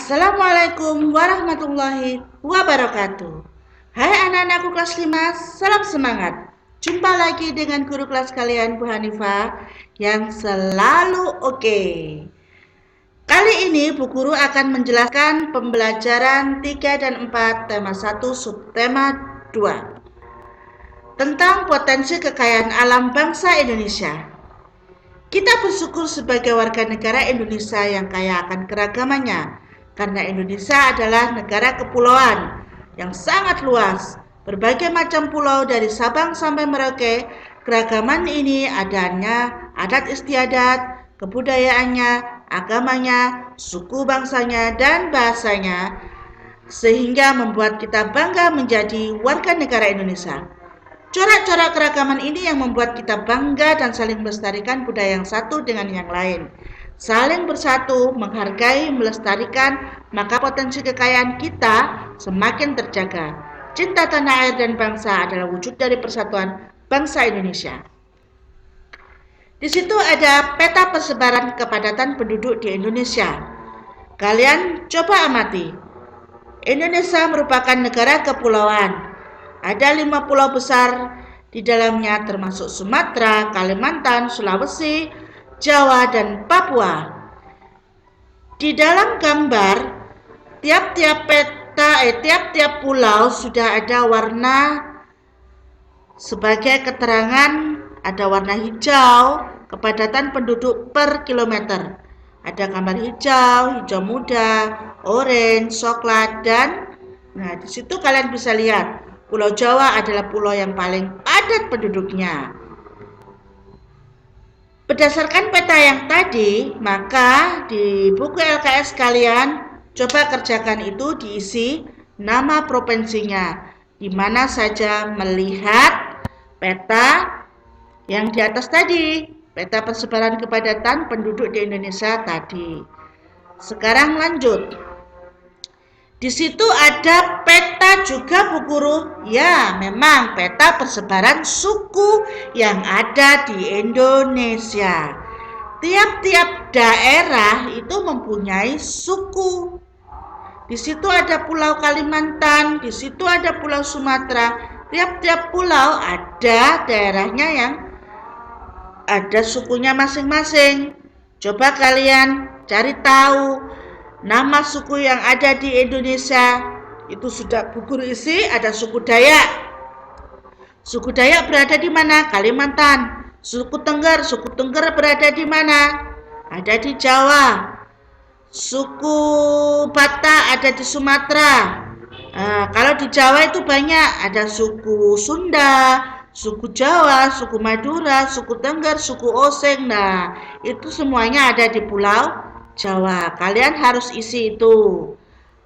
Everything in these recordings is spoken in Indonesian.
Assalamualaikum warahmatullahi wabarakatuh. Hai anak-anakku kelas 5, salam semangat. Jumpa lagi dengan guru kelas kalian Bu Hanifah yang selalu oke. Kali ini Bu Guru akan menjelaskan pembelajaran 3 dan 4 tema 1 subtema 2 tentang potensi kekayaan alam bangsa Indonesia. Kita bersyukur sebagai warga negara Indonesia yang kaya akan keragamannya, karena Indonesia adalah negara kepulauan yang sangat luas. Berbagai macam pulau dari Sabang sampai Merauke, keragaman ini adanya adat istiadat, kebudayaannya, agamanya, suku bangsanya, dan bahasanya, sehingga membuat kita bangga menjadi warga negara Indonesia. Corak-corak keragaman ini yang membuat kita bangga dan saling melestarikan budaya yang satu dengan yang lain. Saling bersatu, menghargai, melestarikan, maka potensi kekayaan kita semakin terjaga. Cinta tanah air dan bangsa adalah wujud dari persatuan bangsa Indonesia. Di situ ada peta persebaran kepadatan penduduk di Indonesia. Kalian coba amati. Indonesia merupakan negara kepulauan. Ada 5 pulau besar di dalamnya, termasuk Sumatera, Kalimantan, Sulawesi, Jawa, dan Papua. Di dalam gambar, tiap-tiap pulau sudah ada warna sebagai keterangan. Ada warna hijau, kepadatan penduduk per kilometer. Ada gambar hijau, hijau muda, orange, coklat, dan di situ kalian bisa lihat. Pulau Jawa adalah pulau yang paling padat penduduknya. Berdasarkan peta yang tadi, maka di buku LKS kalian coba kerjakan itu, diisi nama provinsinya, di mana saja melihat peta yang di atas tadi, peta persebaran kepadatan penduduk di Indonesia tadi. Sekarang lanjut. Di situ ada peta juga Bu Guru. Ya, memang peta persebaran suku yang ada di Indonesia. Tiap-tiap daerah itu mempunyai suku. Di situ ada Pulau Kalimantan, di situ ada Pulau Sumatera. Tiap-tiap pulau ada daerahnya yang ada sukunya masing-masing. Coba kalian cari tahu nama suku yang ada di Indonesia. Itu sudah Bu Guru isi. Ada suku Dayak. Suku Dayak berada di mana? Kalimantan. Suku Tengger berada di mana? Ada di Jawa. Suku Batak ada di Sumatera. Kalau di Jawa itu banyak. Ada suku Sunda, suku Jawa, suku Madura, suku Tengger, suku Osing. Itu semuanya ada di Pulau Jawa. Kalian harus isi itu,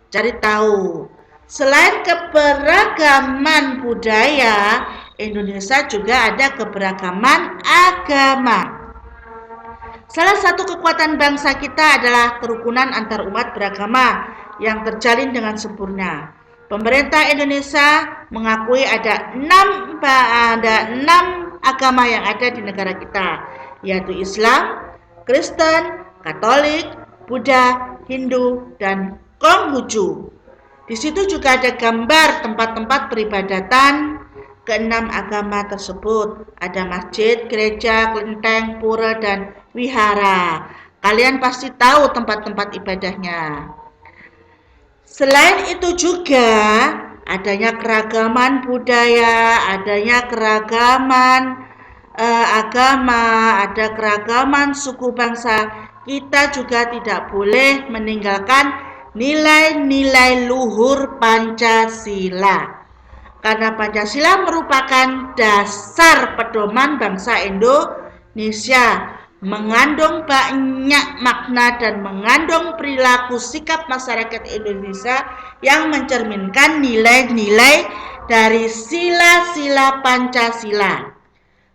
cari tahu. Selain keberagaman budaya, Indonesia juga ada keberagaman agama. Salah satu kekuatan bangsa kita adalah kerukunan antar umat beragama yang terjalin dengan sempurna. Pemerintah Indonesia mengakui ada 6 agama yang ada di negara kita, yaitu Islam, Kristen, Katolik, Buddha, Hindu, dan Konghucu. Di situ juga ada gambar tempat-tempat peribadatan ke-6 agama tersebut. Ada masjid, gereja, kelenteng, pura, dan wihara. Kalian pasti tahu tempat-tempat ibadahnya. Selain itu juga adanya keragaman budaya, adanya keragaman agama, ada keragaman suku bangsa. Kita juga tidak boleh meninggalkan nilai-nilai luhur Pancasila. Karena Pancasila merupakan dasar pedoman bangsa Indonesia, mengandung banyak makna dan mengandung perilaku sikap masyarakat Indonesia yang mencerminkan nilai-nilai dari sila-sila Pancasila.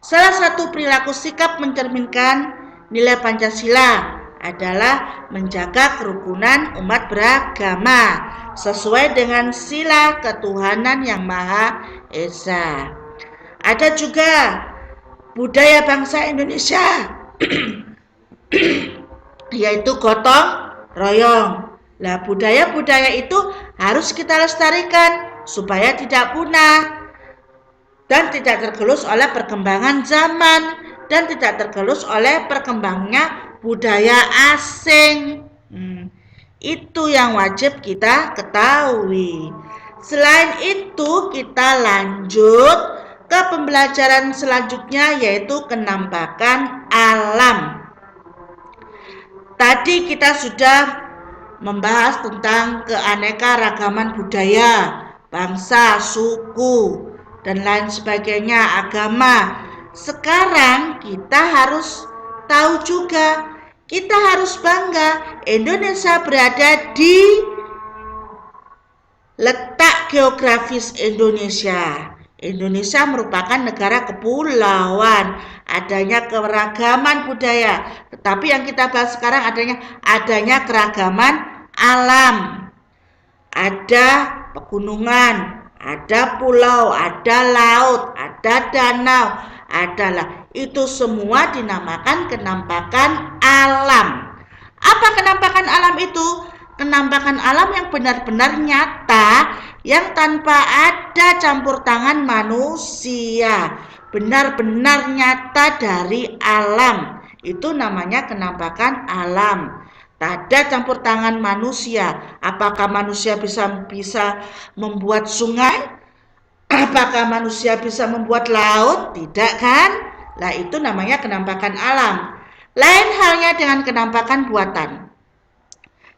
Salah satu perilaku sikap mencerminkan nilai Pancasila adalah menjaga kerukunan umat beragama sesuai dengan sila ketuhanan yang Maha Esa. Ada juga budaya bangsa Indonesia yaitu gotong royong. Lah, budaya-budaya itu harus kita lestarikan supaya tidak punah dan tidak tergerus oleh perkembangan zaman dan tidak tergerus oleh perkembangannya budaya asing. Itu yang wajib kita ketahui. Selain itu, kita lanjut ke pembelajaran selanjutnya, yaitu kenampakan alam. Tadi kita sudah membahas tentang keanekaragaman budaya, bangsa, suku, dan lain sebagainya, agama. Sekarang kita harus tahu juga, kita harus bangga Indonesia berada di letak geografis Indonesia. Indonesia merupakan negara kepulauan, adanya keragaman budaya. Tetapi yang kita bahas sekarang adanya keragaman alam. Ada pegunungan, ada pulau, ada laut, ada danau, adalah itu semua dinamakan kenampakan alam. Apa kenampakan alam itu? Kenampakan alam yang benar-benar nyata, yang tanpa ada campur tangan manusia, benar-benar nyata dari alam. Itu namanya kenampakan alam. Tak ada campur tangan manusia. Apakah manusia bisa membuat sungai? Apakah manusia bisa membuat laut? Tidak kan? Lah, itu namanya kenampakan alam. Lain halnya dengan kenampakan buatan.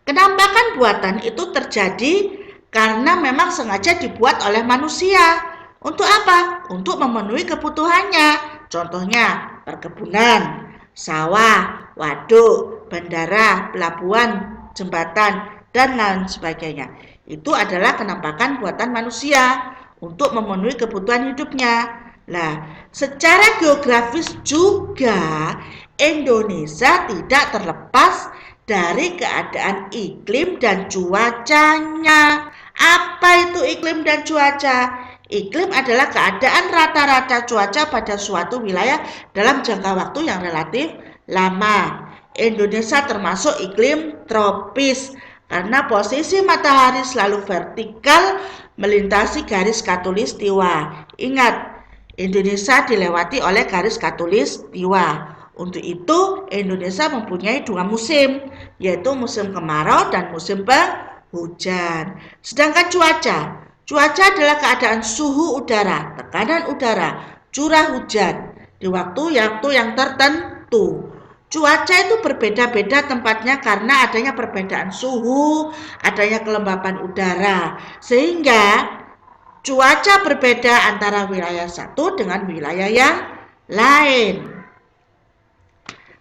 Kenampakan buatan itu terjadi karena memang sengaja dibuat oleh manusia. Untuk apa? Untuk memenuhi kebutuhannya. Contohnya perkebunan, sawah, waduk, bandara, pelabuhan, jembatan, dan lain sebagainya. Itu adalah kenampakan buatan manusia untuk memenuhi kebutuhan hidupnya. Nah, secara geografis juga Indonesia tidak terlepas dari keadaan iklim dan cuacanya. Apa itu iklim dan cuaca? Iklim adalah keadaan rata-rata cuaca pada suatu wilayah dalam jangka waktu yang relatif lama. Indonesia termasuk iklim tropis karena posisi matahari selalu vertikal melintasi garis khatulistiwa. Ingat, Indonesia dilewati oleh garis khatulistiwa. Untuk itu, Indonesia mempunyai 2 musim, yaitu musim kemarau dan musim penghujan. Sedangkan cuaca adalah keadaan suhu udara, tekanan udara, curah hujan di waktu yang tertentu. Cuaca itu berbeda-beda tempatnya karena adanya perbedaan suhu, adanya kelembapan udara, sehingga cuaca berbeda antara wilayah satu dengan wilayah yang lain.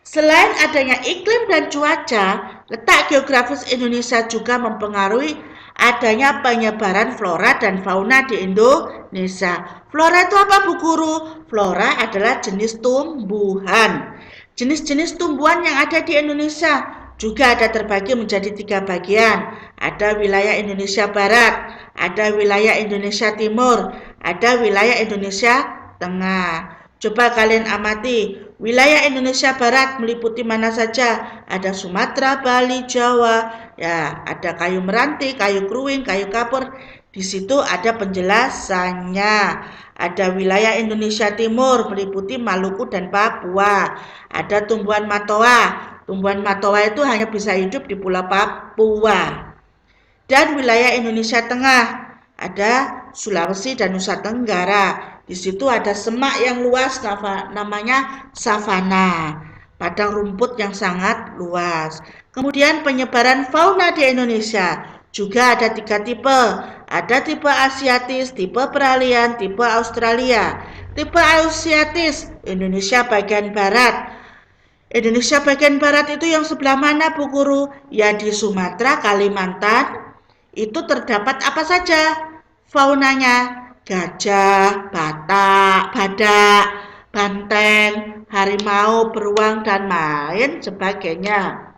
Selain adanya iklim dan cuaca, letak geografis Indonesia juga mempengaruhi adanya penyebaran flora dan fauna di Indonesia. Flora itu apa, Bu Guru? Flora adalah jenis tumbuhan. Jenis-jenis tumbuhan yang ada di Indonesia juga ada terbagi menjadi 3 bagian. Ada wilayah Indonesia Barat, ada wilayah Indonesia Timur, ada wilayah Indonesia Tengah. Coba kalian amati, wilayah Indonesia Barat meliputi mana saja? Ada Sumatera, Bali, Jawa, ya, ada kayu meranti, kayu kruing, kayu kapur. Di situ ada penjelasannya. Ada wilayah Indonesia Timur meliputi Maluku dan Papua. Ada tumbuhan matoa. Tumbuhan matoa itu hanya bisa hidup di Pulau Papua. Dan wilayah Indonesia Tengah ada Sulawesi dan Nusa Tenggara. Di situ ada semak yang luas namanya savana, padang rumput yang sangat luas. Kemudian penyebaran fauna di Indonesia juga ada 3 tipe. Ada tipe Asiatis, tipe peralihan, tipe Australia. Tipe Asiatis, Indonesia bagian barat. Indonesia bagian barat itu yang sebelah mana, Bu Guru? Ya, di Sumatera, Kalimantan. Itu terdapat apa saja faunanya? Gajah, badak, banteng, harimau, beruang, dan lain sebagainya.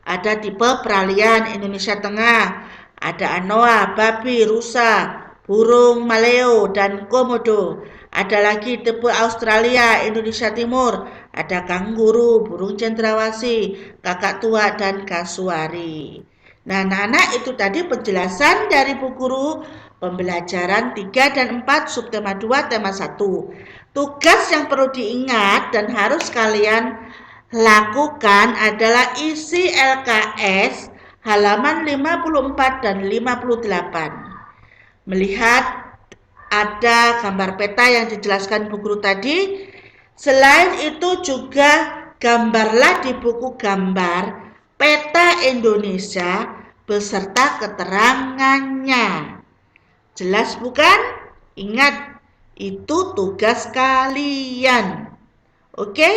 Ada tipe peralihan Indonesia Tengah, ada anoa, babi, rusa, burung maleo, dan komodo. Ada lagi tipe Australia, Indonesia Timur, ada kanguru, burung cendrawasih, kakak tua, dan kasuari. Nah, anak-anak itu tadi penjelasan dari Bu Guru pembelajaran 3 dan 4 subtema 2 tema 1. Tugas yang perlu diingat dan harus kalian lakukan adalah isi LKS halaman 54 dan 58. Melihat ada gambar peta yang dijelaskan Bu Guru tadi. Selain itu juga gambarlah di buku gambar peta Indonesia beserta keterangannya. Jelas bukan? Ingat, itu tugas kalian. Oke?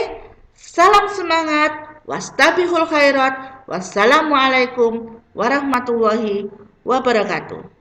Salam semangat. Wastabihul khairat. Wassalamualaikum warahmatullahi wabarakatuh.